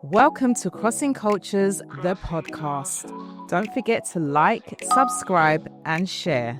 Welcome to Crossing Cultures, the podcast. Don't forget to like, subscribe, and share.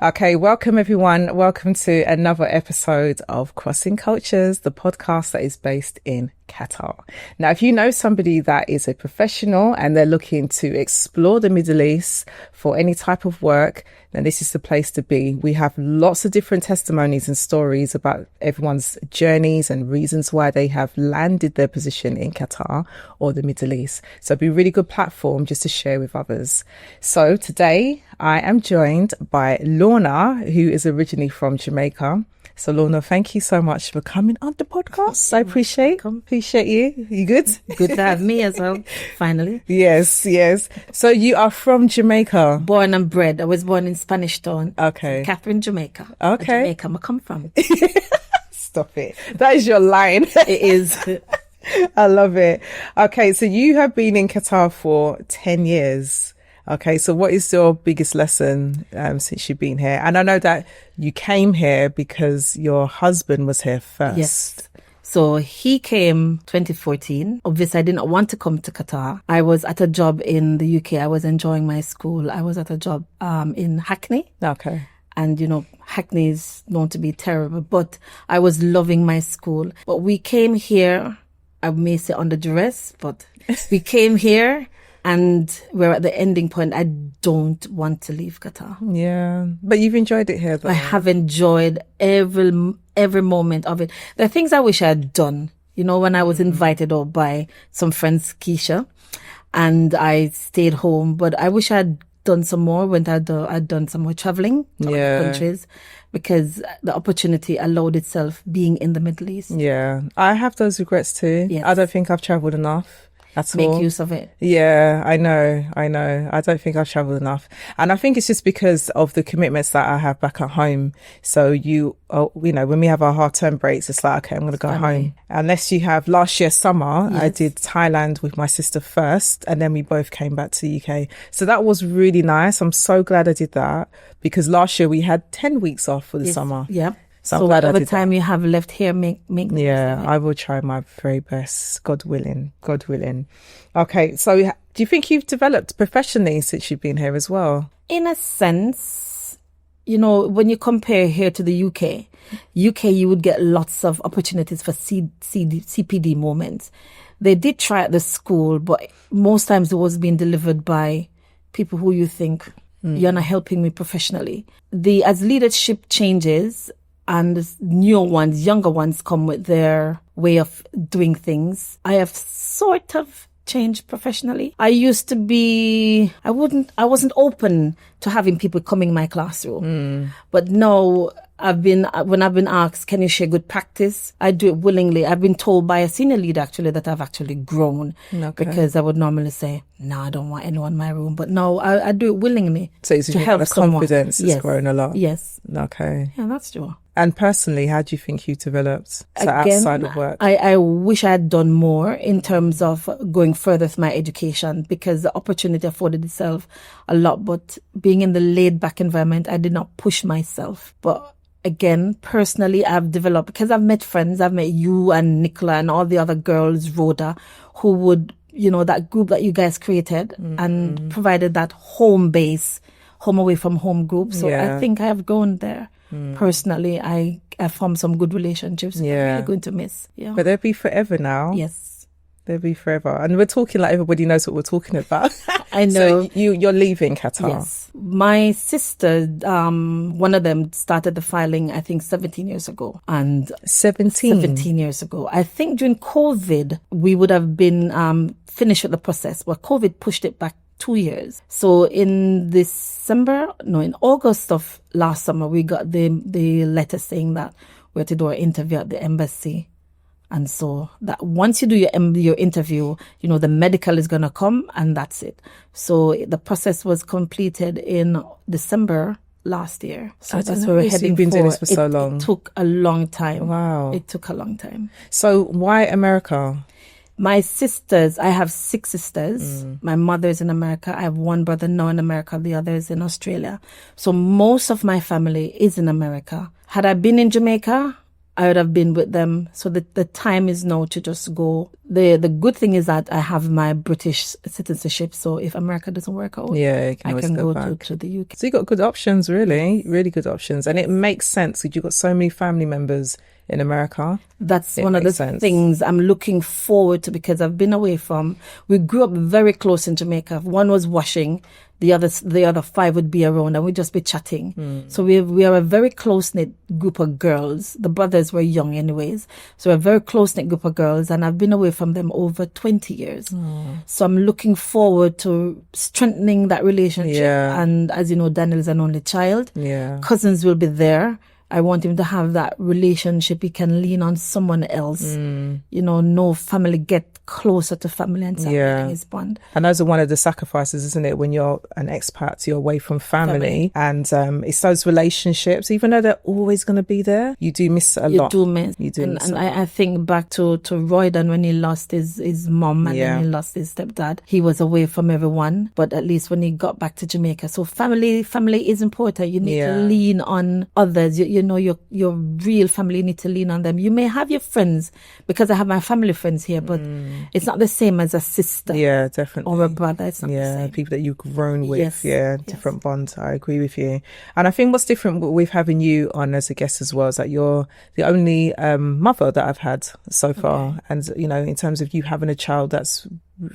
Okay, welcome everyone. Welcome to another episode of Crossing Cultures, the podcast that is based in Qatar. Now, if you know somebody that is a professional and they're looking to explore the Middle East for any type of work, then this is the place to be. We have lots of different testimonies and stories about everyone's journeys and reasons why they have landed their position in Qatar or the Middle East. So it'd be a really good platform just to share with others. So today I am joined by Lorna, who is originally from Jamaica. So Lorna, thank you so much for coming on the podcast. I appreciate you. You good? Good to have me as well, finally. Yes. So you are from Jamaica? Born and bred. I was born in Spanish Town. Okay. Catherine, Jamaica. Okay. Jamaica, I come from. Stop it. That is your line. It is. I love it. Okay, so you have been in Qatar for 10 years. Okay, so what is your biggest lesson since you've been here? And I know that you came here because your husband was here first. Yes. So he came 2014. Obviously, I didn't want to come to Qatar. I was at a job in the UK. I was enjoying my school. I was at a job in Hackney. Okay. And, you know, Hackney is known to be terrible, but I was loving my school. But we came here, I may say under duress, but we came here. And we're at the ending point. I don't want to leave Qatar. Yeah. But you've enjoyed it here, though. I have enjoyed every moment of it. There are things I wish I had done. You know, when I was invited over by some friends, Keisha, and I stayed home. But I wish I had done some more when I'd done some more traveling to other countries, because the opportunity allowed itself being in the Middle East. Yeah. I have those regrets too. Yes. I don't think I've travelled enough. Make use of it. Yeah, I know. I don't think I've travelled enough. And I think it's just because of the commitments that I have back at home. So when we have our half-term breaks, it's like, okay, I'm going to go home. Unless you have last year summer, yes. I did Thailand with my sister first, and then we both came back to the UK. So that was really nice. I'm so glad I did that, because last year we had 10 weeks off for the summer. Yeah. So whatever time you have left here, make yeah, I will try my very best, God willing. Okay, so do you think you've developed professionally since you've been here as well? In a sense, you know, when you compare here to the UK, you would get lots of opportunities for CPD moments. They did try at the school, but most times it was being delivered by people who you think you're not helping me professionally. As leadership changes, and younger ones come with their way of doing things, I have sort of changed professionally. I used to be, I wasn't open to having people coming in my classroom. But now when I've been asked, can you share good practice? I do it willingly. I've been told by a senior leader actually that I've actually grown. Okay. Because I would normally say, no, I don't want anyone in my room. But no, I do it willingly. So it's to help the confidence has grown a lot. Yes. Okay. Yeah, that's true. And personally, how do you think you developed outside of work? I wish I had done more in terms of going further with my education, because the opportunity afforded itself a lot. But being in the laid back environment, I did not push myself. But again, personally, I've developed, because I've met friends. I've met you and Nicola and all the other girls, Rhoda, who would, you know, that group that you guys created and provided that home away from home group. So I think I have grown there. Personally, I formed some good relationships. Yeah. I'm really going to miss. Yeah. But they'll be forever now. Yes. They'll be forever. And we're talking like everybody knows what we're talking about. I know. So you're leaving Qatar. Yes. My sister, one of them started the filing, I think 17 years ago. And 17 years ago. I think during COVID, we would have been finished with the process, but COVID pushed it back 2 years. So in August of last summer, we got the letter saying that we had to do our interview at the embassy. And so that once you do your interview, you know, the medical is going to come and that's it. So the process was completed in December last year. So that's where we're heading for. You've been doing this for so long. It took a long time. Wow. It took a long time. So why America? My sisters, I have 6 sisters. My mother's in America. I have one brother now in America. The other is in Australia. So most of my family is in America. Had I been in Jamaica, I would have been with them. So the time is now to just go. The good thing is that I have my British citizenship. So if America doesn't work out, Yeah, you I always can go back. to the UK. So you got good options, really, really good options. And it makes sense because you've got so many family members in America. That's It one of the makes sense. things I'm looking forward to, because I've been away from, we grew up very close in Jamaica. One was washing, the other 5 would be around, and we'd just be chatting. So we are a very close-knit group of girls. The brothers were young anyways. So we're a very close-knit group of girls, and I've been away from them over 20 years. So I'm looking forward to strengthening that relationship. Yeah. And as you know, Daniel is an only child. Yeah. Cousins will be there. I want him to have that relationship. He can lean on someone else. No family, get closer to family and something his bond. And those are one of the sacrifices, isn't it? When you're an expat, you're away from family. And it's those relationships, even though they're always going to be there, you do miss a lot. You do miss. And I think back to Royden when he lost his mom and then he lost his stepdad. He was away from everyone, but at least when he got back to Jamaica. So family is important. You need to lean on others. You know, your real family, you need to lean on them. You may have your friends, because I have my family friends here, but it's not the same as a sister. Yeah, definitely. Or a brother. It's not the same. People that you've grown with. Yes. Different bonds. I agree with you. And I think what's different with having you on as a guest as well is that you're the only mother that I've had so far. And, in terms of you having a child that's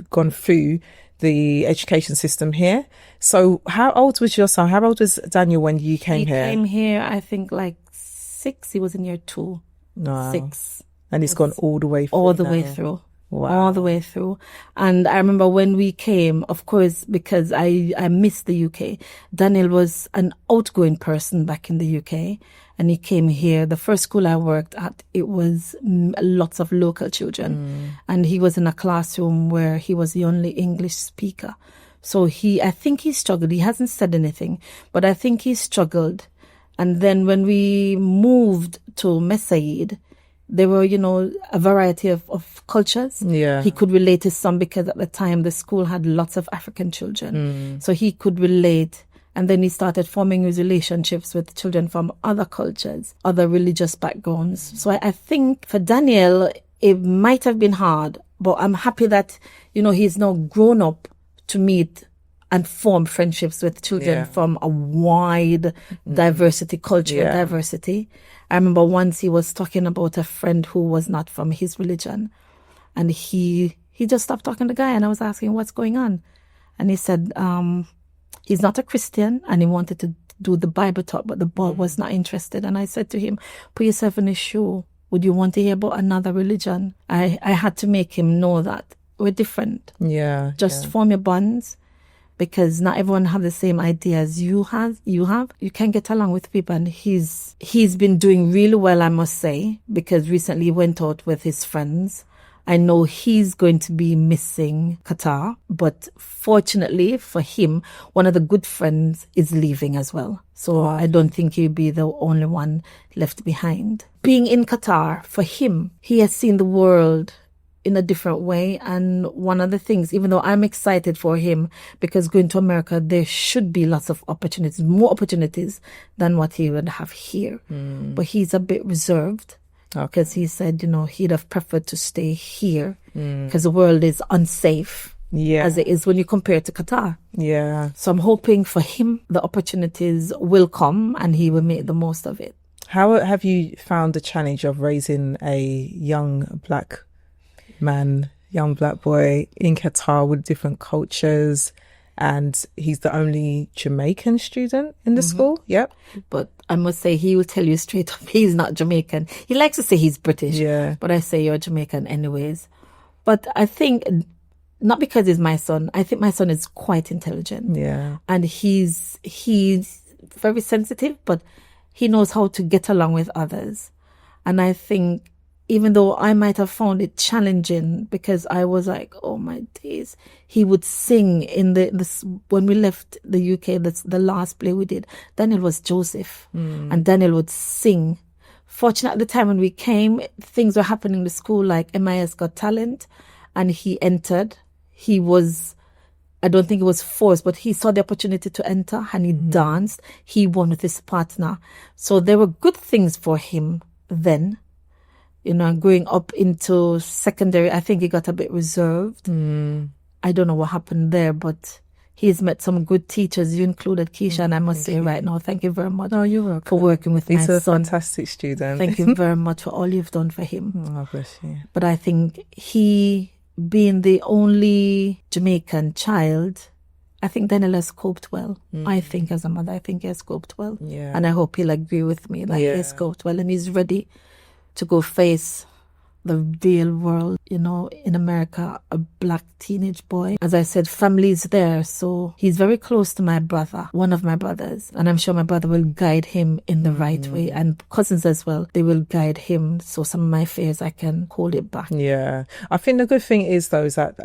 gone through the education system here. So how old was your son? How old was Daniel when you came here? He came here, I think, like 6. He was in year 2. Wow. 6. And he's gone all the way through. All the way through. Wow. All the way through. And I remember when we came, of course, because I missed the UK. Daniel was an outgoing person back in the UK, and he came here. The first school I worked at, it was lots of local children. And he was in a classroom where he was the only English speaker. So I think he struggled. He hasn't said anything, but I think he struggled. And then when we moved to Mesaid, there were, a variety of cultures. Yeah. He could relate to some, because at the time the school had lots of African children. So he could relate. And then he started forming his relationships with children from other cultures, other religious backgrounds. So I think for Daniel, it might have been hard, but I'm happy that, he's now grown up to meet and form friendships with children from a wide diversity, cultural diversity. I remember once he was talking about a friend who was not from his religion, and he just stopped talking to the guy, and I was asking what's going on. And he said he's not a Christian, and he wanted to do the Bible talk, but the boy was not interested. And I said to him, put yourself in his shoe. Would you want to hear about another religion? I had to make him know that we're different. Yeah. Just form your bonds, because not everyone have the same ideas you have. You can get along with people, and he's been doing really well, I must say, because recently he went out with his friends. I know he's going to be missing Qatar, but fortunately for him, one of the good friends is leaving as well. So I don't think he'll be the only one left behind. Being in Qatar, for him, he has seen the world in a different way. And one of the things, even though I'm excited for him, because going to America, there should be lots of opportunities, more opportunities than what he would have here. But he's a bit reserved, because he said, he'd have preferred to stay here, because the world is unsafe as it is when you compare it to Qatar. Yeah. So I'm hoping for him, the opportunities will come and he will make the most of it. How have you found the challenge of raising a young black man, young black boy in Qatar with different cultures, and he's the only Jamaican student in the school? Yep. But I must say, he will tell you straight up, he's not Jamaican. He likes to say he's British, but I say you're Jamaican anyways. But I think, not because he's my son, I think my son is quite intelligent. Yeah. And he's very sensitive, but he knows how to get along with others. And I think, even though I might have found it challenging, because I was like, oh my days, he would sing in when we left the UK, that's the last play we did. Daniel was Joseph, and Daniel would sing. Fortunately, at the time when we came, things were happening in the school, like MIS Got Talent, and he entered. He was I don't think it was forced, but he saw the opportunity to enter and he danced. He won with his partner. So there were good things for him then. You know, growing up into secondary, I think he got a bit reserved. I don't know what happened there, but he's met some good teachers. You included Keisha, and I must say right now, thank you very much for working with my son. He's a fantastic student. Thank you very much for all you've done for him. Oh, bless you. But I think he, being the only Jamaican child, I think Daniel has coped well. I think as a mother, I think he has coped well. Yeah. And I hope he'll agree with me that he has coped well and he's ready to go face the real world. You know, in America, a black teenage boy. As I said, family is there. So he's very close to my brother, one of my brothers. And I'm sure my brother will guide him in the right way. And cousins as well, they will guide him. So some of my fears, I can hold it back. Yeah. I think the good thing is, though, is that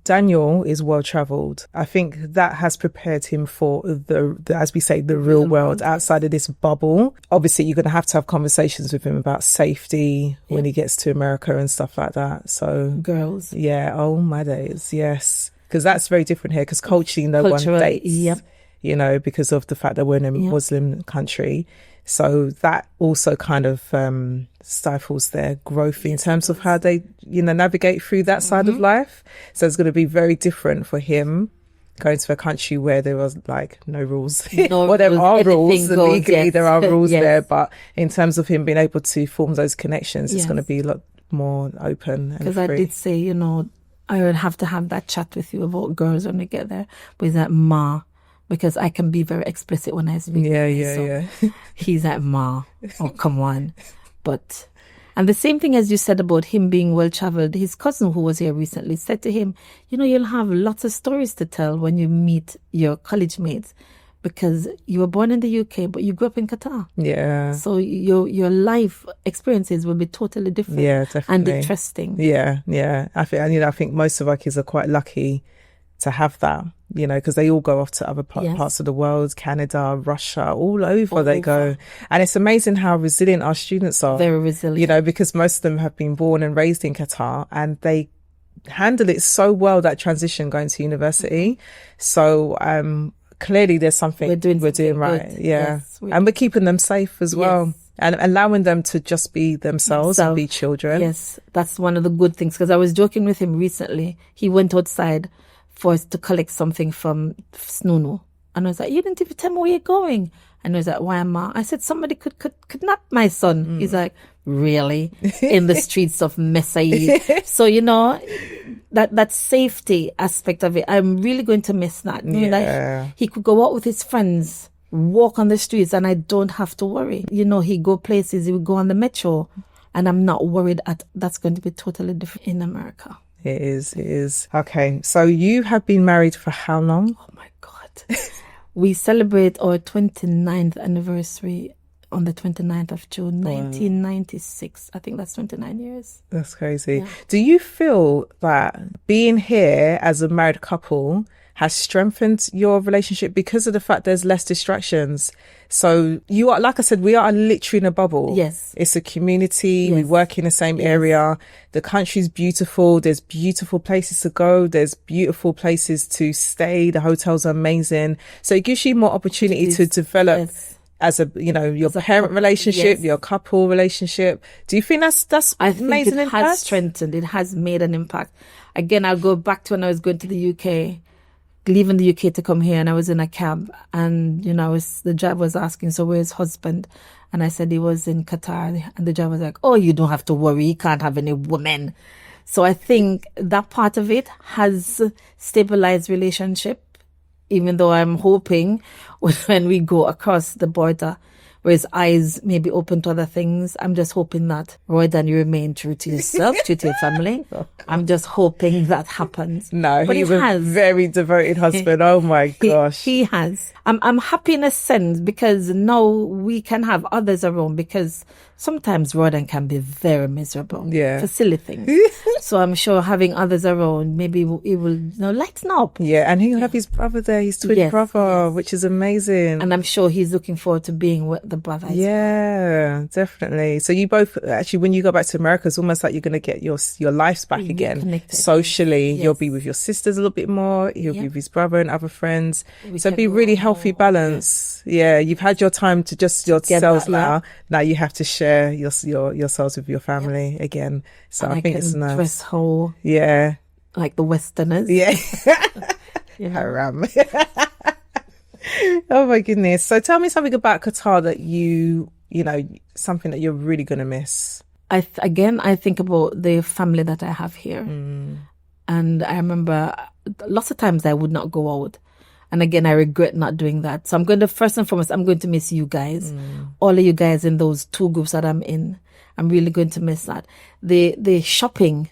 Daniel is well-travelled. I think that has prepared him for the as we say, the real world outside of this bubble. Obviously, you're going to have conversations with him about safety when he gets to America and stuff like that. So girls. Yeah. Oh, my days. Yes. Because that's very different here because culturally no one dates. Yep. You know, because of the fact that we're in a Muslim country. So that also kind of stifles their growth in terms of how they, you know, navigate through that side of life. So it's going to be very different for him going to a country where there was like no rules. Well, there are rules. Legally, there are rules there. But in terms of him being able to form those connections, it's going to be a lot more open. Because I did say, you know, I would have to have that chat with you about girls when we get there. But he's like, Ma, because I can be very explicit when I speak. Yeah. He's like, Ma, oh, come on. But, and the same thing as you said about him being well-traveled, his cousin who was here recently said to him, you know, you'll have lots of stories to tell when you meet your college mates because you were born in the UK, but you grew up in Qatar. Yeah. So your life experiences will be totally different. Yeah, definitely. And interesting. Yeah. I think most of our kids are quite lucky to have that, you know, because they all go off to other parts of the world, Canada, Russia, all over they go. And it's amazing how resilient our students are. Very resilient. You know, because most of them have been born and raised in Qatar and they handle it so well, that transition going to university. So, clearly there's something we're doing right. Good. Yeah. Yes, and we're keeping them safe as well. And allowing them to just be themselves and be children. Yes, that's one of the good things. Because I was joking with him recently. He went outside for us to collect something from Snunu. And I was like, you didn't even tell me where you're going. And I was like, why am I? I said, somebody could kidnap my son. He's like, really? In the streets of Messaid. So, you know, that safety aspect of it, I'm really going to miss that. You know, like, he could go out with his friends, walk on the streets, and I don't have to worry. You know, he go places, he would go on the metro, and I'm not worried that's going to be totally different in America. It is. Okay, so you have been married for how long? Oh my God. We celebrate our 29th anniversary on the 29th of June, 1996. I think that's 29 years. That's crazy. Yeah. Do you feel that being here as a married couple has strengthened your relationship because of the fact there's less distractions? So you are, like I said, we are literally in a bubble. Yes. It's a community. Yes. We work in the same area. The country's beautiful. There's beautiful places to go. There's beautiful places to stay. The hotels are amazing. So it gives you more opportunity to develop as a, you know, your parent relationship, your couple relationship. Do you think that's I think amazing? It has strengthened. It has made an impact. Again, I'll go back to when I was going to the UK. Leaving the UK to come here, and I was in a cab, and you know, the driver was asking, so where's husband? And I said he was in Qatar, and the driver was like, oh, you don't have to worry, he can't have any women. So I think that part of it has stabilized relationship, even though I'm hoping when we go across the border, where his eyes may be open to other things, I'm just hoping that, Roydan, you remain true to yourself, true to your family. I'm just hoping that happens. No, but he's a very devoted husband. Oh my gosh. He has. I'm happy in a sense because now we can have others around, because sometimes Roydan can be very miserable for silly things. So I'm sure having others around, maybe it will lighten up. Yeah, and he'll have his brother there, his twin brother, which is amazing. And I'm sure he's looking forward to being with the brother. Yeah, definitely. So you both actually, when you go back to America, it's almost like you're going to get your lives back again. Reconnected. Socially, Yes. you'll be with your sisters a little bit more. He'll be with his brother and other friends. So can be go really more. healthy balance. Yeah, you've had your time to just yourselves now. Now you have to share yourselves with your family again. So and I think it's nice. Dress how like the Westerners. Yeah. You know? Haram. Oh my goodness. So tell me something about Qatar that you know, something that you're really going to miss. I think about the family that I have here. And I remember lots of times I would not go out. And again, I regret not doing that. So first and foremost, I'm going to miss you guys. All of you guys in those 2 groups that I'm in. I'm really going to miss that. The shopping,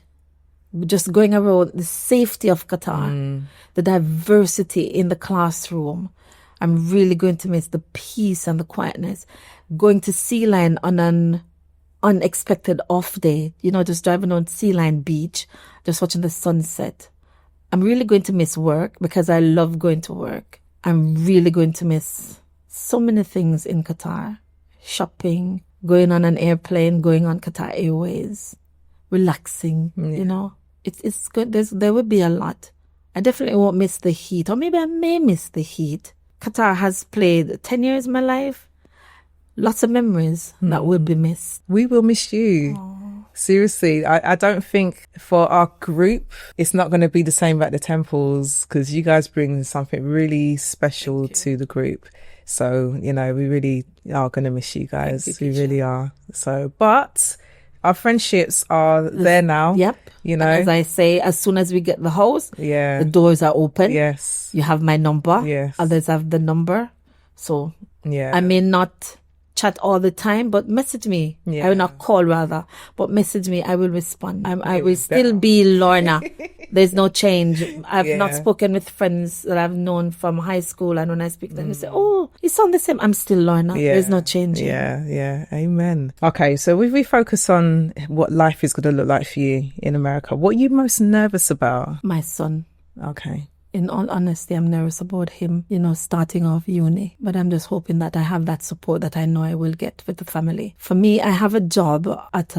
just going around, the safety of Qatar, the diversity in the classroom. I'm really going to miss the peace and the quietness. Going to Sea Line on an unexpected off day, just driving on Sea Line Beach, just watching the sunset. I'm really going to miss work because I love going to work. I'm really going to miss so many things in Qatar. Shopping, going on an airplane, going on Qatar Airways, relaxing, It's good. There will be a lot. I definitely won't miss the heat, or maybe I may miss the heat. Qatar has played 10 years of my life. Lots of memories that will be missed. We will miss you. Aww. Seriously, I don't think for our group, it's not going to be the same at the temples because you guys bring something really special to the group. So, we really are going to miss you guys. We really are. So, but our friendships are there now. Yep. As I say, as soon as we get the house, the doors are open. Yes. You have my number. Yes. Others have the number. So I may not chat all the time, but message me. I will not call rather, but message me. I will respond. I will still be Lorna. There's no change. I've not spoken with friends that I've known from high school, and when I speak to them, they say, "Oh, you sound the same." I'm still Lorna. There's no change. Yeah. Amen. Okay, so if we focus on what life is going to look like for you in America, what are you most nervous about? My son. Okay. In all honesty, I'm nervous about him, starting off uni. But I'm just hoping that I have that support that I know I will get with the family. For me, I have a job at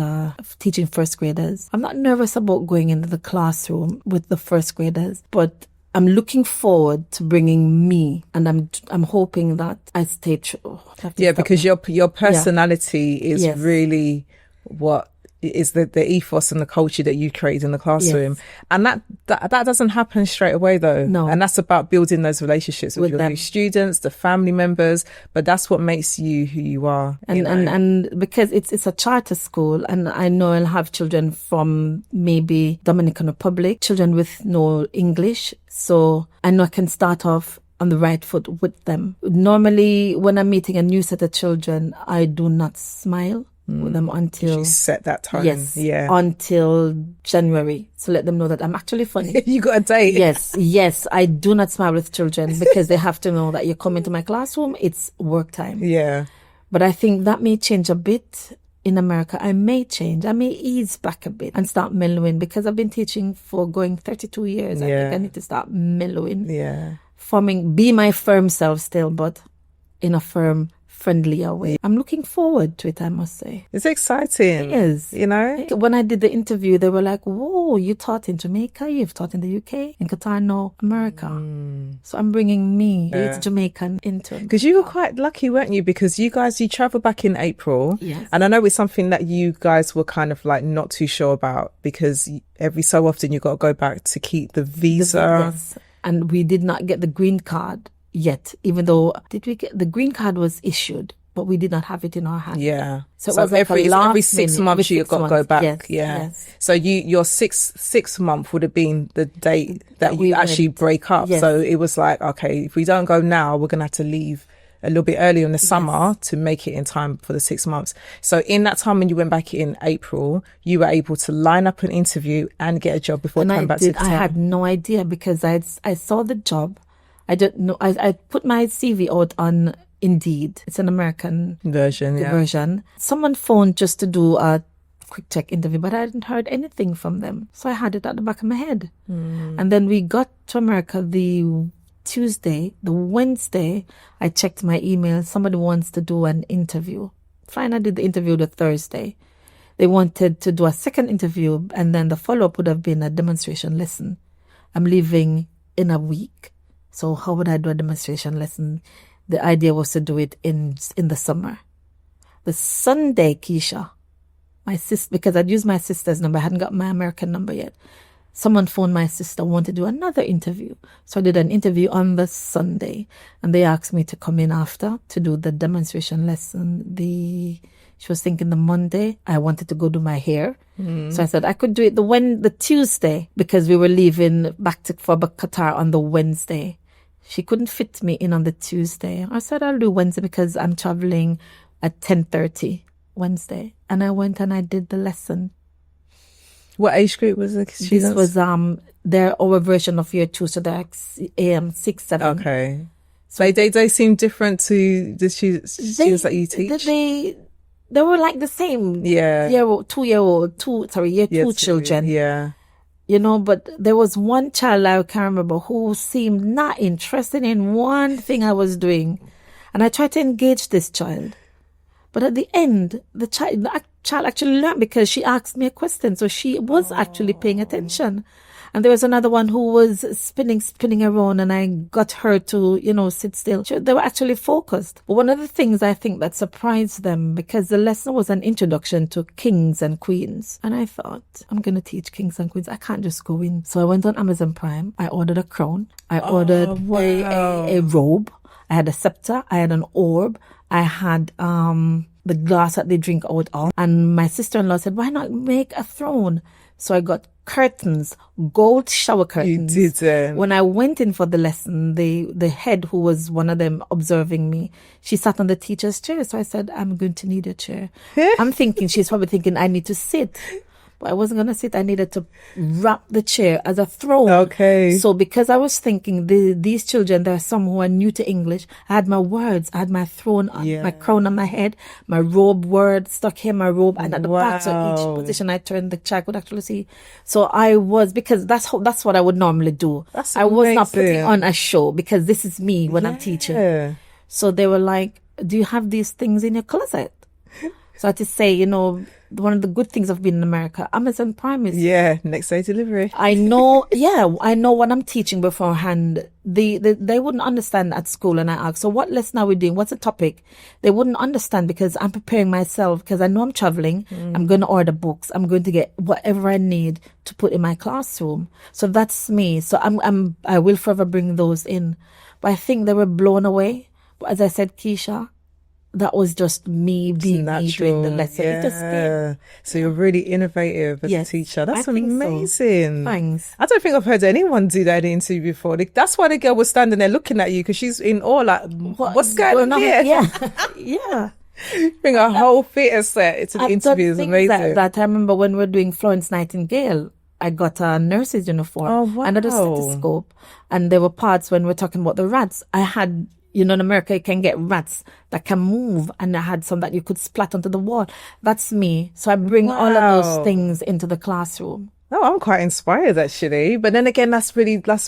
teaching first graders. I'm not nervous about going into the classroom with the first graders, but I'm looking forward to bringing me, and I'm hoping that I stay true. Because your personality is really what is the ethos and the culture that you create in the classroom. And that doesn't happen straight away though. No. And that's about building those relationships with your students, the family members, but that's what makes you who you are. And because it's a charter school, and I know I'll have children from maybe Dominican Republic, children with no English. So I know I can start off on the right foot with them. Normally, when I'm meeting a new set of children, I do not smile with them until you set that tone. Until January, so let them know that I'm actually funny. You got a date. Yes, I do not smile with children because they have to know that you're coming to my classroom, it's work time. But I think that may change a bit in America. I may ease back a bit and start mellowing, because I've been teaching for going 32 years. I think I need to start mellowing, be my firm self still, but in a firm, friendlier way. I'm looking forward to it, I must say. It's exciting. It is. When I did the interview, they were like, "Whoa, you taught in Jamaica, you've taught in the UK, in Qatar, no, America." So I'm bringing me, it's Jamaican, into it. Because you were quite lucky, weren't you? Because you traveled back in April. Yes. And I know it's something that you guys were kind of like not too sure about, because every so often you got to go back to keep the visa. Yes. And we did not get the green card yet, even though the green card was issued, but we did not have it in our hand. So it was like every 6 months you got to go back. Yes. So your sixth month would have been the date that you actually break up. So it was like, okay, if we don't go now, we're gonna have to leave a little bit earlier in the summer to make it in time for the 6 months. So in that time when you went back in April, you were able to line up an interview and get a job before coming back to Qatar. I had no idea, because I saw the job. I don't know. I put my CV out on Indeed. It's an American version. Someone phoned just to do a quick check interview, but I hadn't heard anything from them. So I had it at the back of my head. And then we got to America the Tuesday. The Wednesday, I checked my email. Somebody wants to do an interview. Fine, I did the interview the Thursday. They wanted to do a second interview, and then the follow-up would have been a demonstration lesson. I'm leaving in a week. So how would I do a demonstration lesson? The idea was to do it in the summer. The Sunday, Keisha, my sister, because I'd used my sister's number, I hadn't got my American number yet. Someone phoned my sister, wanted to do another interview. So I did an interview on the Sunday, and they asked me to come in after to do the demonstration lesson. She was thinking the Monday. I wanted to go do my hair. So I said I could do it the Tuesday, because we were leaving back for Qatar on the Wednesday. She couldn't fit me in on the Tuesday. I said I'll do Wednesday because I'm traveling at 10:30 Wednesday. And I went and I did the lesson. What age group was it? This was our version of year 2, so they're 6, 7. Okay. So they seem different to the students that you teach? They were like the same. Yeah. Year 2 children. Yeah. You know, but there was one child I can't remember who seemed not interested in one thing I was doing. And I tried to engage this child. But at the end, the child actually learned because she asked me a question. So she was actually paying attention. And there was another one who was spinning around, and I got her to, sit still. They were actually focused. But one of the things I think that surprised them, because the lesson was an introduction to kings and queens. And I thought, I'm going to teach kings and queens. I can't just go in. So I went on Amazon Prime. I ordered a crown. I ordered a robe. I had a scepter. I had an orb. I had the glass that they drink out of. And my sister-in-law said, why not make a throne? So I got curtains, gold shower curtains. You didn't. When I went in for the lesson, the head, who was one of them observing me, she sat on the teacher's chair. So I said, I'm going to need a chair. I'm thinking, she's probably thinking I need to sit. But I wasn't going to sit. I needed to wrap the chair as a throne. Okay. So because I was thinking these children, there are some who are new to English. I had my words. I had my throne, my crown on my head, my robe word stuck here, my robe, and at the back. So each position I turned, the child could actually see. So I was, because that's what I would normally do. I was not putting on a show, because this is me when I'm teaching. So they were like, do you have these things in your closet? So I had to say, one of the good things of being in America, Amazon Prime is... Yeah, next day delivery. I know when I'm teaching beforehand, they wouldn't understand at school, and I ask, so what lesson are we doing? What's the topic? They wouldn't understand, because I'm preparing myself, because I know I'm traveling. I'm going to order books. I'm going to get whatever I need to put in my classroom. So that's me. So I will forever bring those in. But I think they were blown away. But as I said, Keisha, that was just me being me during the lesson. Yeah. It just came. So you're really innovative as a teacher. That's amazing. So. Thanks. I don't think I've heard anyone do that in the interview before. That's why the girl was standing there looking at you, because she's in awe, like, what's going on here? Yeah. Bring a whole theatre set to the interview is amazing. That I remember when we were doing Florence Nightingale, I got a nurse's uniform. Oh, wow. And a stethoscope. And there were parts when we're talking about the rats. I had... in America, you can get rats that can move, and I had some that you could splat onto the wall. That's me. So I bring all of those things into the classroom. Oh, I'm quite inspired, actually. But then again, that's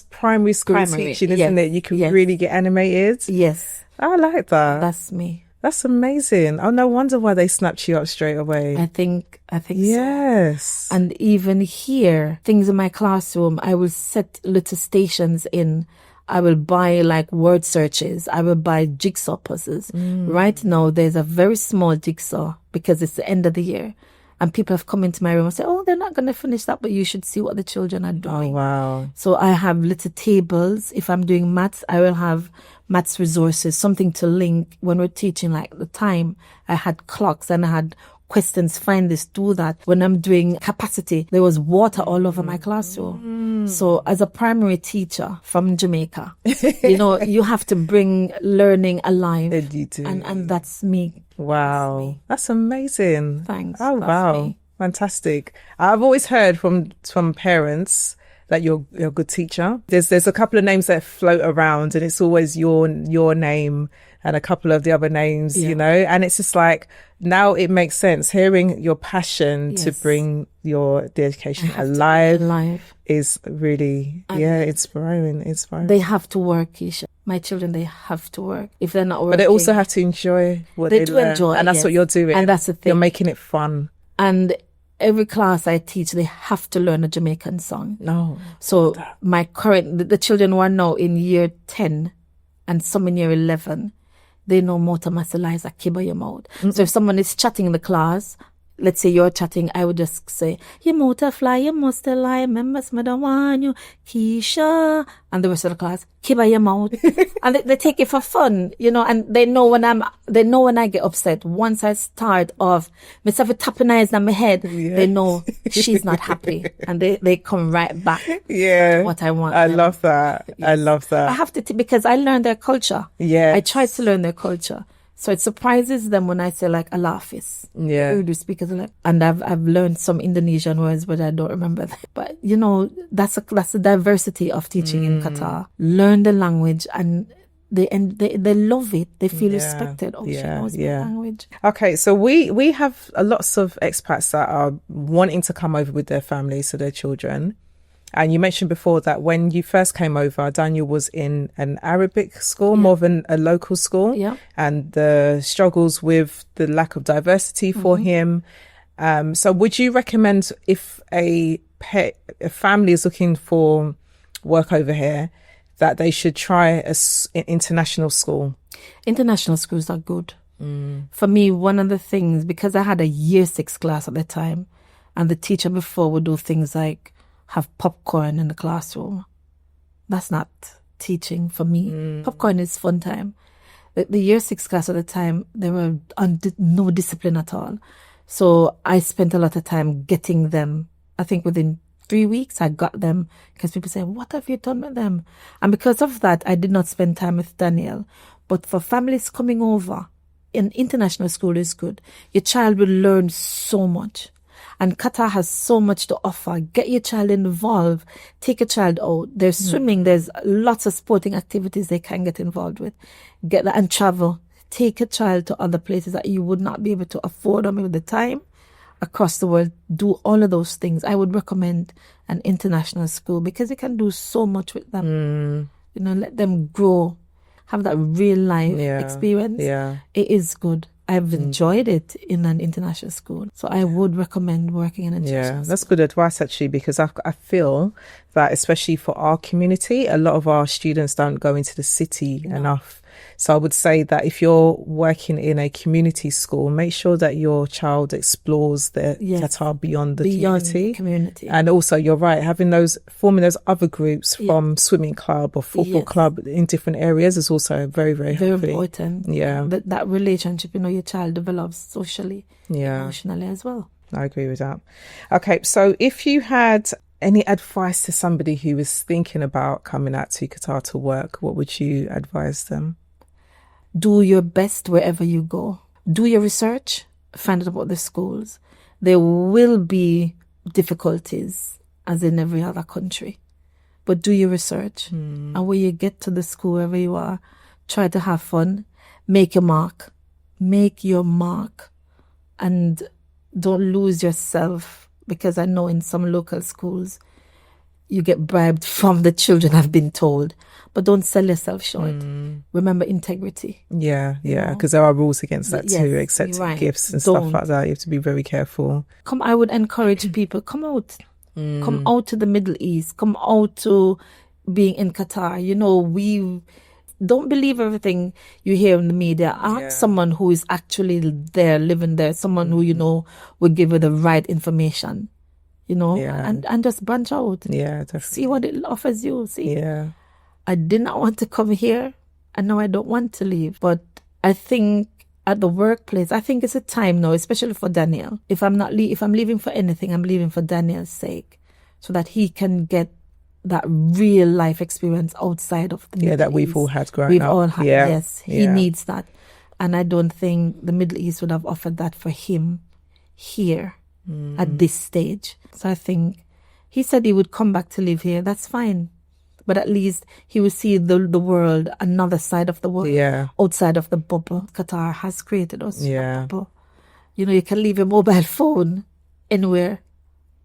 primary school teaching, isn't it? You can really get animated. Yes. I like that. That's me. That's amazing. Oh, no wonder why they snapped you up straight away. I think yes. So. And even here, things in my classroom, I will set little stations in. I will buy like word searches. I will buy jigsaw puzzles. Right now, there's a very small jigsaw, because it's the end of the year. And people have come into my room and say, oh, they're not going to finish that, but you should see what the children are doing. Oh, wow. So I have little tables. If I'm doing maths, I will have maths resources, something to link. When we're teaching, like the time, I had clocks and I had questions, find this, do that. When I'm doing capacity, there was water all over my classroom. So as a primary teacher from Jamaica, you have to bring learning alive. You do. And that's me. Wow. That's amazing. Thanks. Oh, That's wow. me. Fantastic. I've always heard from parents that you're a good teacher? There's a couple of names that float around, and it's always your name and a couple of the other names, you know, and it's just like, now it makes sense. Hearing your passion to bring the education alive is really, inspiring. They have to work, Keisha. My children, they have to work. If they're not working. But they also have to enjoy what they do learn. enjoy, and that's what you're doing. And that's the thing. You're making it fun. And every class I teach, they have to learn a Jamaican song. No. So the children who are now in year 10 and some in year 11, they know Mota Masaliza Kiba Yamod. So if someone is chatting in the class, let's say you're chatting, I would just say, "You mota fly, you must lie, members madawanyu, Keisha," and the rest of the class, "Kiba your mouth," and they take it for fun, you know. And they know when I get upset. Once I start off, myself tapping eyes on my head, they know she's not happy, and they come right back. Yeah, what I want. I love that. Yes. I love that. I have to because I learned their culture. Yeah, I try to learn their culture. So it surprises them when I say like Alafis. Yeah. Urdu speakers are like, and I've learned some Indonesian words, but I don't remember them. But you know, that's the diversity of teaching in Qatar. Learn the language and they love it. They feel respected. Oh, she knows my language. Okay, so we have lots of expats that are wanting to come over with their families, so their children. And you mentioned before that when you first came over, Daniel was in an Arabic school, more than a local school, and the struggles with the lack of diversity for him. So would you recommend if a family is looking for work over here, that they should try an international school? International schools are good. For me, one of the things, because I had a year 6 class at the time, and the teacher before would do things like have popcorn in the classroom. That's not teaching for me. Popcorn is fun time. The year 6 class at the time, they were no discipline at all. So I spent a lot of time getting them. I think within 3 weeks, I got them because people say, "What have you done with them?" And because of that, I did not spend time with Daniel. But for families coming over, an international school is good. Your child will learn so much. And Qatar has so much to offer. Get your child involved. Take a child out. There's swimming. There's lots of sporting activities they can get involved with. Get that and travel. Take a child to other places that you would not be able to afford them with the time across the world. Do all of those things. I would recommend an international school because you can do so much with them. You know, let them grow. Have that real life experience. Yeah. It is good. I've enjoyed it in an international school. So I would recommend working in an international school. That's good advice, actually, because I feel that especially for our community, a lot of our students don't go into the city enough. So I would say that if you're working in a community school, make sure that your child explores the Qatar beyond the community. And also, you're right, forming those other groups from swimming club or football club in different areas is also very, very helpful. Very important. Yeah. That relationship, you know, your child develops socially, emotionally as well. I agree with that. Okay, so if you had any advice to somebody who was thinking about coming out to Qatar to work, what would you advise them? Do your best wherever you go. Do your research. Find out about the schools. There will be difficulties, as in every other country. But do your research. And when you get to the school, wherever you are, try to have fun. Make your mark. Make your mark. And don't lose yourself. Because I know in some local schools, you get bribed from the children, I've been told. But don't sell yourself short. Remember integrity. Yeah, because there are rules against that too, accepting gifts and stuff like that. You have to be very careful. I would encourage people, come out. Come out to the Middle East. Come out to being in Qatar. You know, we don't believe everything you hear in the media. Ask someone who is actually there, living there, someone who, you know, will give you the right information, you know, and just branch out. Yeah, definitely. See what it offers you. See, I did not want to come here, and now I don't want to leave. But I think at the workplace, I think it's a time now, especially for Daniel. If I'm leaving for anything, I'm leaving for Daniel's sake, so that he can get that real life experience outside of the Middle East. That we've all had growing up. We've all had, yes. He needs that. And I don't think the Middle East would have offered that for him here at this stage. So I think He said he would come back to live here. That's fine. But at least he will see the world, another side of the world, outside of the bubble. Qatar has created us a bubble. You know, you can leave your mobile phone anywhere,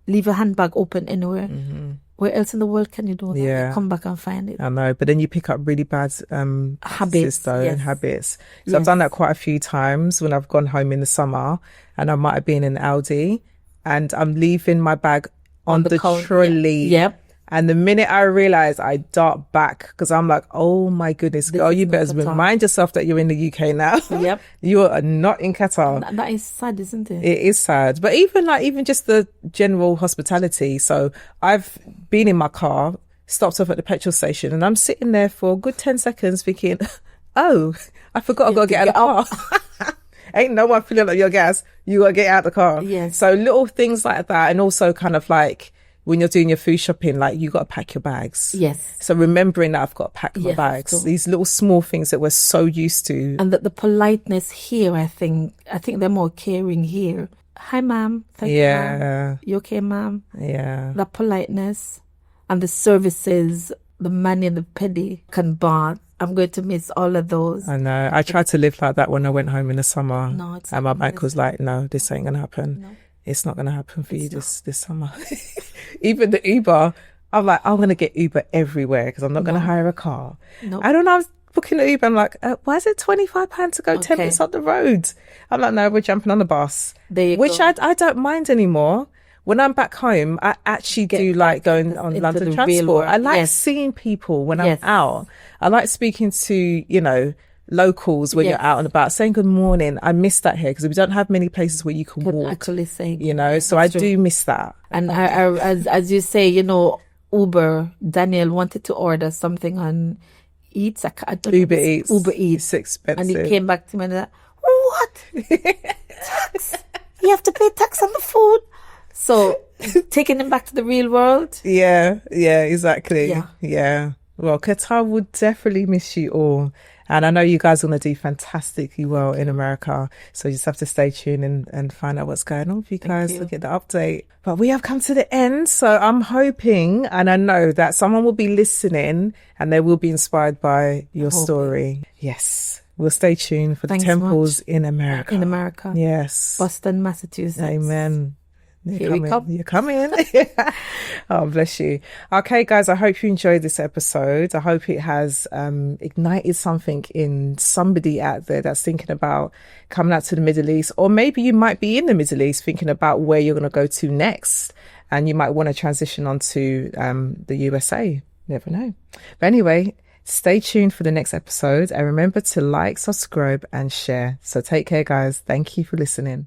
leave your handbag open anywhere. Mm-hmm. Where else in the world can you do that? You come back and find it. I know, but then you pick up really bad habits. So I've done that quite a few times when I've gone home in the summer, and I might have been in Aldi, and I'm leaving my bag on the trolley. Yep. And the minute I realize, I dart back because I'm like, oh my goodness, girl, you better remind yourself that you're in the UK now. Yep. You are not in Qatar. That is sad, isn't it? It is sad. But even just the general hospitality. So I've been in my car, stopped off at the petrol station, and I'm sitting there for a good 10 seconds thinking, oh, I forgot I've got to get out of the car. Ain't no one filling up your gas. You got to get out of the car. Yes. So little things like that. And also kind of like, when you're doing your food shopping, like you got to pack your bags. Yes. So remembering that I've got to pack my bags. So these little small things that we're so used to. And that the politeness here, I think they're more caring here. Hi, ma'am. Thank you, ma'am. You okay, ma'am? Yeah. The politeness and the services, the money and the penny can bath. I'm going to miss all of those. I know. I tried to live like that when I went home in the summer. No, it's and my bank was like, no, this ain't going to happen. No. It's not going to happen for you this summer. Even the Uber, I'm like, I'm going to get Uber everywhere because I'm not going to hire a car. No. I don't know. I was booking an Uber. I'm like, why is it £25 to go 10 minutes up the road? I'm like, no, we're jumping on the bus. Which I don't mind anymore. When I'm back home, I actually do like going on London transport. I like seeing people when I'm out. I like speaking to, you know, locals when you're out and about, saying good morning. I miss that here because we don't have many places where you can walk. Actually say, you know, so I do miss that. And as you say, you know, Uber, Daniel wanted to order something on Eats. Uber Eats. It's expensive. And he came back to me and like, what? Tax? You have to pay tax on the food. So taking him back to the real world. Yeah, exactly. Yeah. Well, Qatar would definitely miss you all. And I know you guys are going to do fantastically well in America. So you just have to stay tuned and find out what's going on with you guys to get the update. But we have come to the end. So I'm hoping, and I know that someone will be listening and they will be inspired by your story. Yes. We'll stay tuned for the temples in America. In America. Yes. Boston, Massachusetts. Amen. You're coming. Oh, bless you. Okay, guys, I hope you enjoyed this episode. I hope it has ignited something in somebody out there that's thinking about coming out to the Middle East, or maybe you might be in the Middle East thinking about where you're going to go to next, and you might want to transition onto the USA. Never know. But anyway, stay tuned for the next episode, and remember to like, subscribe, and share. So take care, guys. Thank you for listening.